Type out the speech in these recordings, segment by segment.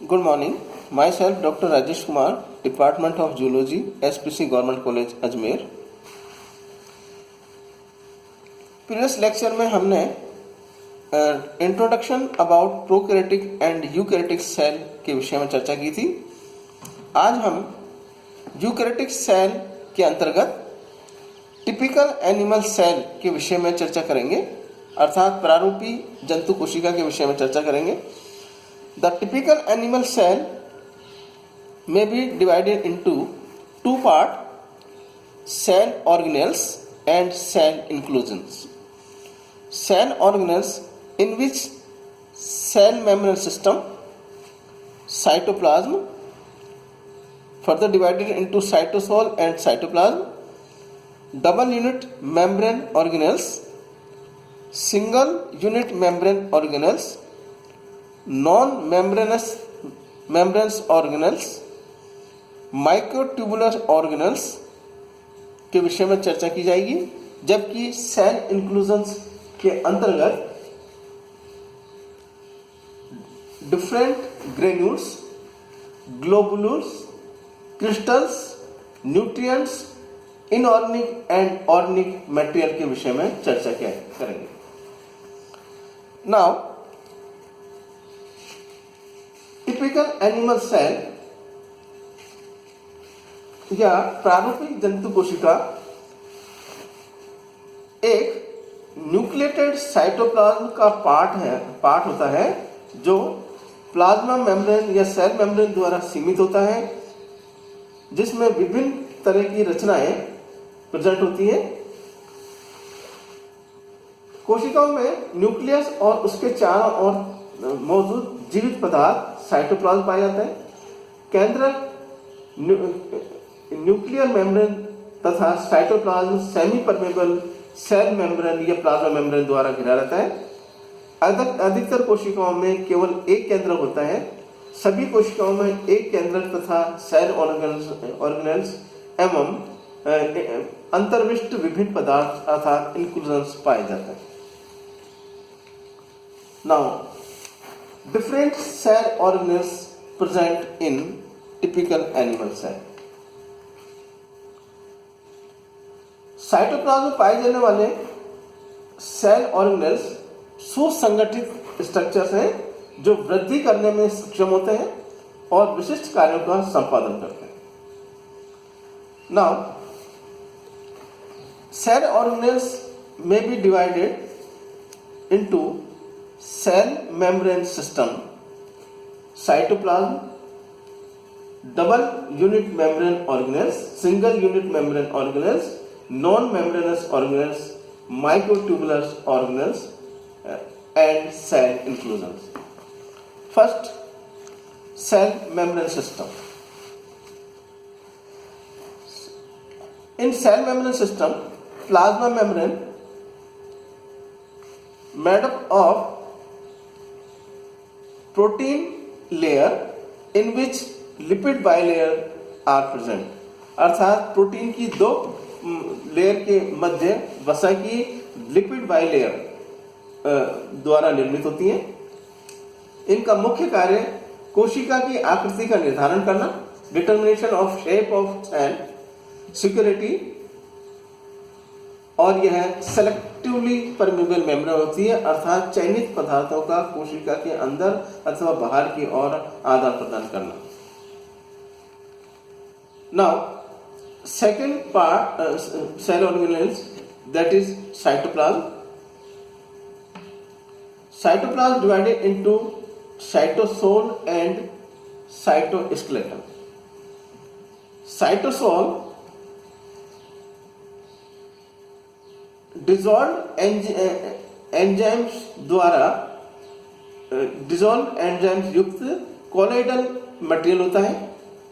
Good morning. Myself, Dr. Rajesh Kumar, Department of Zoology, SPC Government College, Ajmer. Previous lecture में हमने introduction about prokaryotic and eukaryotic cell के विषय में चर्चा की थी। आज हम यूकैरियोटिक सेल के अंतर्गत टिपिकल एनिमल सेल के विषय में चर्चा करेंगे, अर्थात प्रारूपी जंतु कोशिका के विषय में चर्चा करेंगे। The typical animal cell may be divided into two parts, cell organelles and cell inclusions. Cell organelles, in which cell membrane system, cytoplasm, further divided into cytosol and cytoplasm, double unit membrane organelles, single unit membrane organelles, non-membranous membranes organelles, microtubular organelles के विषय में चर्चा की जाएगी। जबकि cell inclusions के अंतर्गत different granules, globules, crystals, nutrients, inorganic and organic material के विषय में चर्चा करेंगे। नाउ टिपिकल एनिमल सेल या प्रारूपिक जंतु कोशिका एक न्यूक्लिएटेड साइटोप्लाज्म का पार्ट होता है जो प्लाज्मा मेम्ब्रेन या सेल मेम्ब्रेन द्वारा सीमित होता है, जिसमें विभिन्न तरह की रचनाएं प्रेजेंट होती हैं। कोशिकाओं में न्यूक्लियस और उसके चारों ओर मौजूद जीवित पदार्थ साइटोप्लाज्म पाया जाता है। केंद्रक न्यूक्लियर मेम्ब्रेन तथा cytoplasm semi permeable cell membrane या प्लाज्मा मेम्ब्रेन द्वारा घिरा रहता है। अधिकतर कोशिकाओं में केवल एक केंद्रक होता है। सभी कोशिकाओं में एक केंद्रक तथा सेल ऑर्गेनेल्स एवं अंतर्विष्ट विभिन्न पदार्थ अर्थात इंक्लूजन्स पाए जाते हैं। Now different cell organelles present in typical animal cell. Cytoplasm में पाए जाने वाले सेल ऑर्गेनेल्स सुसंगठित स्ट्रक्चर्स हैं जो वृद्धि करने में सक्षम होते हैं और विशिष्ट कार्यों का संपादन करते हैं। Now cell organelles may be divided into cell membrane system, cytoplasm, double unit membrane organelles, single unit membrane organelles, non-membranous organelles, microtubular organelles, and cell inclusions. First, cell membrane system. In cell membrane system, plasma membrane made up of protein layer in which lipid bilayer are present, अर्थात protein की दो layer के मध्य वसा की lipid bilayer द्वारा निर्मित होती हैं। इनका मुख्य कार्य कोशिका की आकृति का निर्धारण करना, determination of shape of cell, security, और यह सेलेक्टिवली परमेबल मेम्ब्रेन होती है, अर्थात चयनित पदार्थों का कोशिका के अंदर अथवा बाहर की ओर आदान प्रदान करना। Now second part cell organelles, that is cytoplasm. Cytoplasm divided into cytosol and cytoskeleton. Cytosol dissolve enzymes द्वारा डिजॉल्व एंजाइम्स युक्त कोलाइडल मटेरियल होता है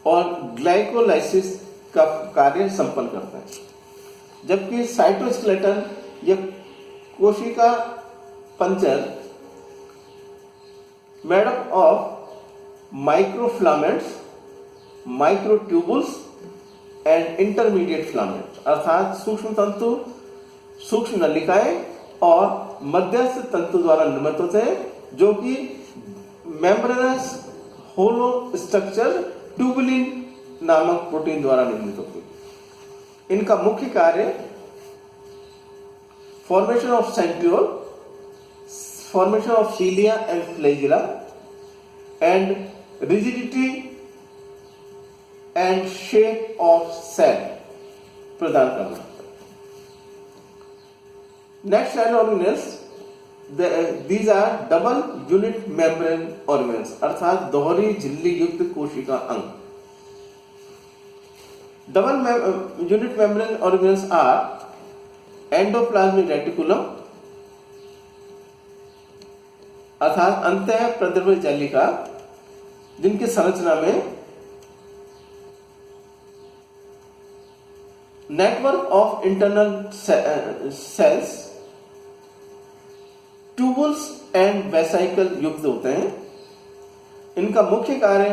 और ग्लाइकोलाइसिस का कार्य संपन्न करता है। जबकि साइटोस्केलेटन या कोशिका पंजर made up of microfilaments, microtubules and intermediate filaments, अर्थात सूक्ष्म तंतु, सूक्ष्म नलिकाएं और मध्यस्थ तंतु द्वारा निर्मित होते हैं, जो कि मेम्ब्रेनस होलो स्ट्रक्चर ट्यूबुलिन नामक प्रोटीन द्वारा निर्मित होती है। इनका मुख्य कार्य formation of centriole, formation of cilia and flagella and rigidity and shape of cell प्रदान करना। Next cell organelles, these are double unit membrane organelles, अर्थात दोहरी झिल्ली युक्त कोशिका अंग। Double unit membrane organelles are endoplasmic reticulum, अर्थात अंतः प्रद्रव्य जालिका, जिनकी संरचना में network of internal cells, tubules and vesicle युक्त होते हैं। इनका मुख्य कार्य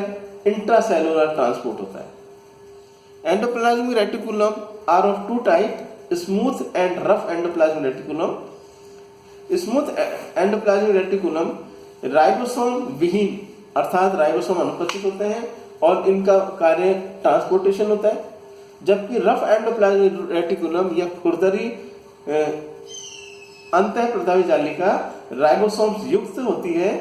इंट्रासेलुलर ट्रांसपोर्ट होता है। Endoplasmic reticulum are of two type, smooth and rough endoplasmic reticulum. Smooth endoplasmic reticulum ribosome विहीन, अर्थात राइबोसोम अनुपस्थित होते हैं और इनका कार्य ट्रांसपोर्टेशन होता है, जबकि रफ एंडोप्लाज्मिक रेटिकुलम या खुरदरी अंतः प्रदावी जालिका राइबोसोम्स युक्त होती है,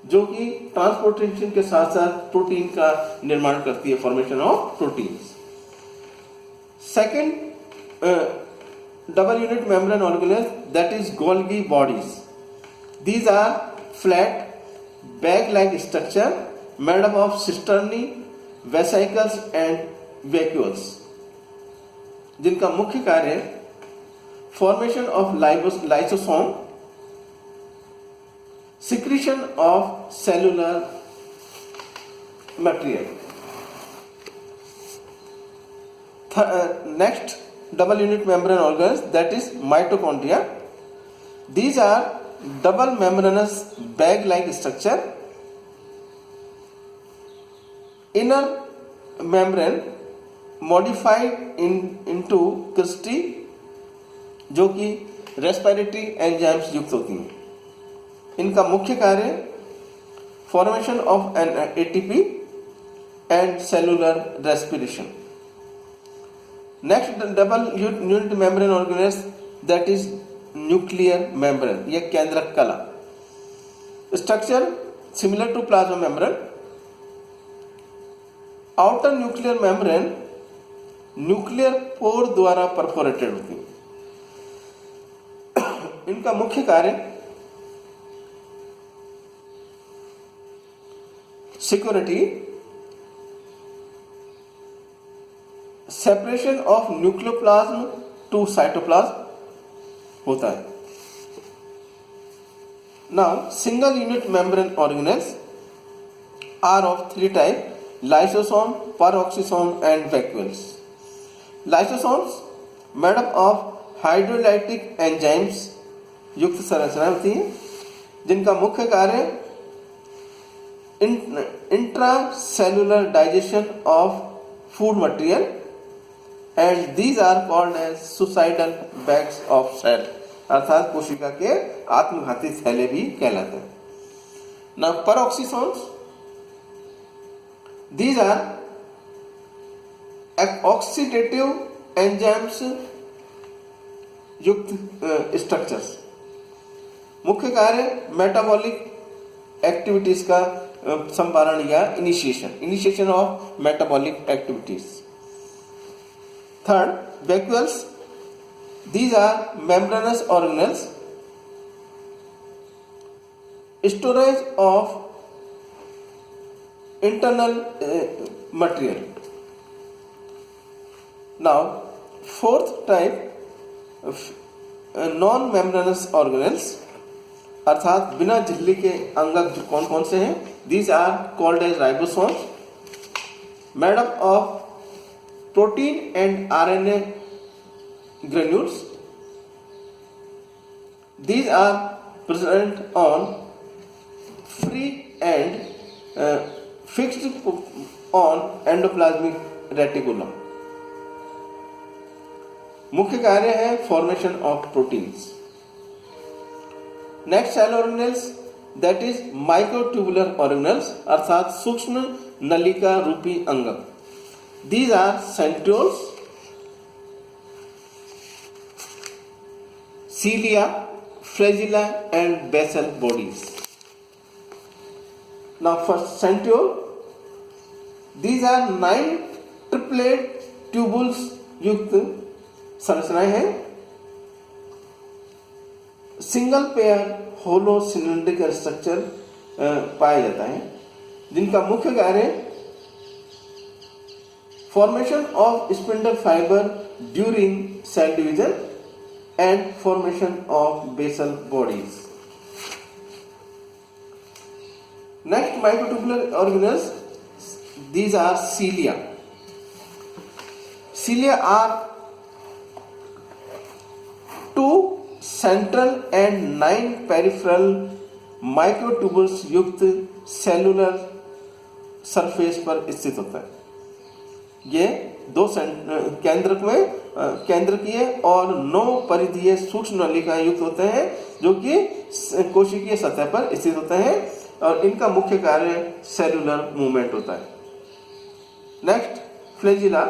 जो कि ट्रांसपोर्टेशन के साथ साथ प्रोटीन का निर्माण करती है, formation of proteins. Second double unit membrane organelles, that is Golgi bodies. These are flat bag like structure made up of cisternae, vesicles and vacuoles, जिनका मुख्य कार्य formation of lysosome, secretion of cellular material. Next double unit membrane organelles, that is mitochondria. These are double membranous bag like structure. Inner membrane modified into crusty, जो कि respiratory enzymes युक्त होती हैं। इनका मुख्य कार्य formation of an ATP and cellular respiration. Next double unit membrane organelles, that is nuclear membrane, यह केंद्रक कला। Structure similar to plasma membrane. Outer nuclear membrane nuclear pore द्वारा परफोरेटेड होती है। इनका मुख्य कार्य security, separation of nucleoplasm to cytoplasm होता है। Now single unit membrane organelles are of three type, lysosome, peroxisome and vacuoles. Lysosomes made up of hydrolytic enzymes युक्त संरचना होती है, जिनका मुख्य कार्य intracellular digestion of food material, and these are called as suicidal bags of cell, अर्थात कोशिका के आत्मघाती थैले भी कहलाते हैं। Now peroxisomes, these are oxidative enzymes युक्त स्ट्रक्चर्स। मुख्य कार्य मेटाबॉलिक एक्टिविटीज का संपारण या initiation of metabolic activities. Third, vacuoles, these are membranous organelles, storage of internal material. Now fourth type, non-membranous organelles, अर्थात बिना झिल्ली के अंगक जो कौन कौन से हैं, these are called as ribosomes, made up of protein and RNA granules. These are present on free and fixed on endoplasmic reticulum. मुख्य कार्य है formation of proteins. Next cell organelles, that is microtubular organelles अर्थात सूक्ष्म नलिका रूपी अंग. These are centrioles, cilia, flagella and basal bodies. Now for centriole, these are 9 triplet tubules युक्त संरचनाएं हैं. Single pair hollow cylindrical structure पाया जाता है जिनका मुख्य कार्य formation of spindle fibre during cell division and formation of basal bodies. Next, microtubular organelles. These are cilia. Cilia are 2 central and 9 peripheral microtubules युक्त सेलुलर सरफेस पर स्थित होता है. ये 2 केंद्रक में केंद्रकीय और 9 परिधीय सूक्ष्म नलिकाएं युक्त होते हैं जो कि कोशिकीय सतह पर स्थित होते हैं और इनका मुख्य कार्य सेलुलर मूवमेंट होता है. Next, flagella.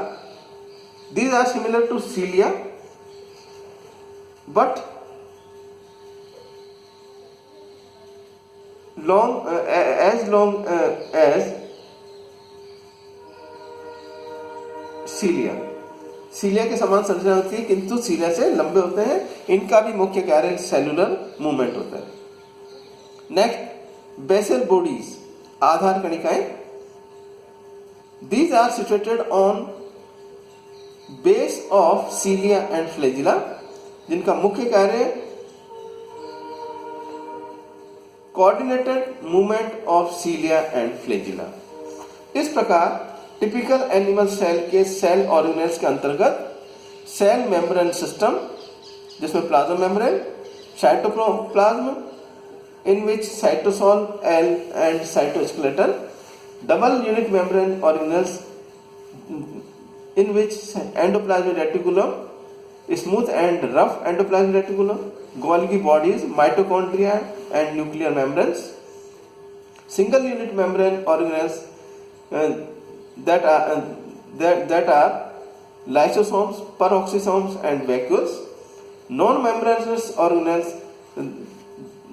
These are similar to cilia but long as cilia. Cilia के समान संरचना होती है किंतु सीलिया से लंबे होते हैं. इनका भी मुख्य कार्य सेलुलर मूवमेंट होता है. नेक्स्ट, बेसल बॉडीज, आधार कणिकाएं. These are situated on base of cilia and flagella जिनका मुख्य कार्य coordinated movement of cilia and flagella. इस प्रकार टिपिकल एनिमल सेल के सेल ऑर्गेनेल्स के अंतर्गत सेल मेम्ब्रेन सिस्टम जिसमें plasma membrane, cytoplasm in which cytosol L and cytoskeleton, double unit membrane organelles in which endoplasmic reticulum, smooth and rough endoplasmic reticulum, Golgi bodies, mitochondria and nuclear membranes, single unit membrane organelles that are lysosomes, peroxisomes and vacuoles, non-membranous organelles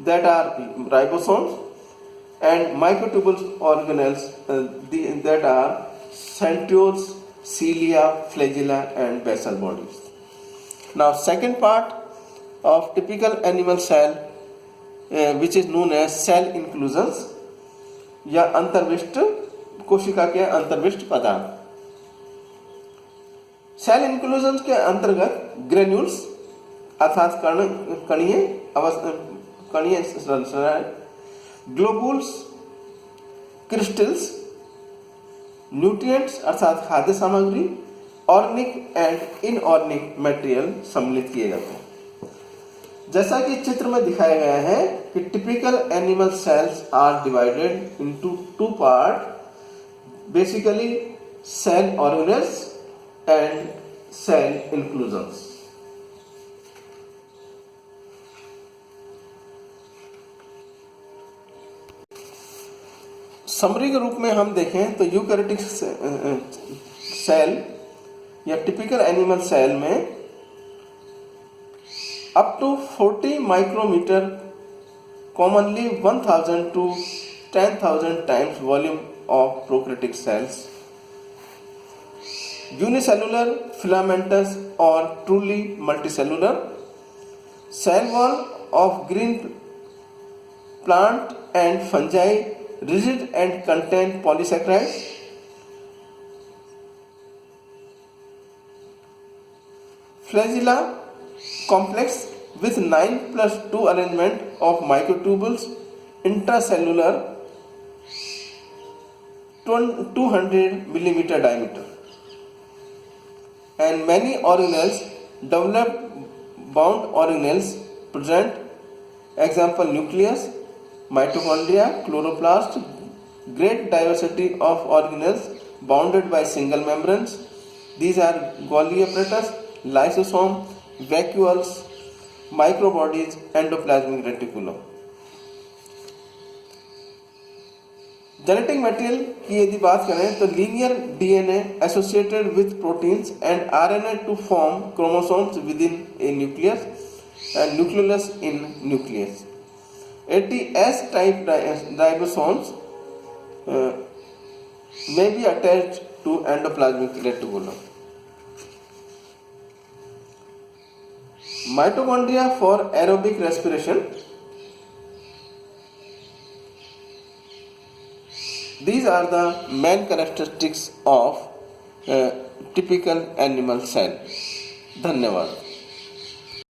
that are ribosomes, and microtubule organelles that are centrioles, cilia, flagella and basal bodies. Now second part of typical animal cell which is known as cell inclusions या अंतर्विष्ट कोशिका के अंतर्विष्ट पदार्थ. Cell inclusion के अंतर्गत granules अर्थात कणीय संरचनाएं, globules, crystals, nutrients अर्थात खाद्य सामग्री, ऑर्गेनिक एंड इनऑर्गेनिक मटेरियल सम्मिलित किए जाते हैं. जैसा कि चित्र में दिखाया गया है कि typical animal cells are divided into 2 part, basically cell organelles and cell inclusions. Summary के रूप में हम देखें तो यूकैरियोटिक सेल या टिपिकल एनिमल सेल में up to 40 micrometer, commonly 1000 to 10,000 times volume of prokaryotic cells, unicellular, filamentous or truly multicellular, cell wall of green plant and fungi, rigid and contain polysaccharides, flagella complex with 9+2 arrangement of microtubules, intracellular, 200 millimeter diameter, and many organelles, developed bound organelles present, example nucleus, mitochondria, chloroplast, great diversity of organelles bounded by single membranes. These are Golgi apparatus, lysosome, vacuoles, microbodies, endoplasmic reticulum. Genetic material की यदि बात करें तो linear DNA associated with proteins and RNA to form chromosomes within a nucleus and nucleus in nucleus 80S type ribosomes may be attached to endoplasmic reticulum. Mitochondria for aerobic respiration. These are the main characteristics of typical animal cell. धन्यवाद.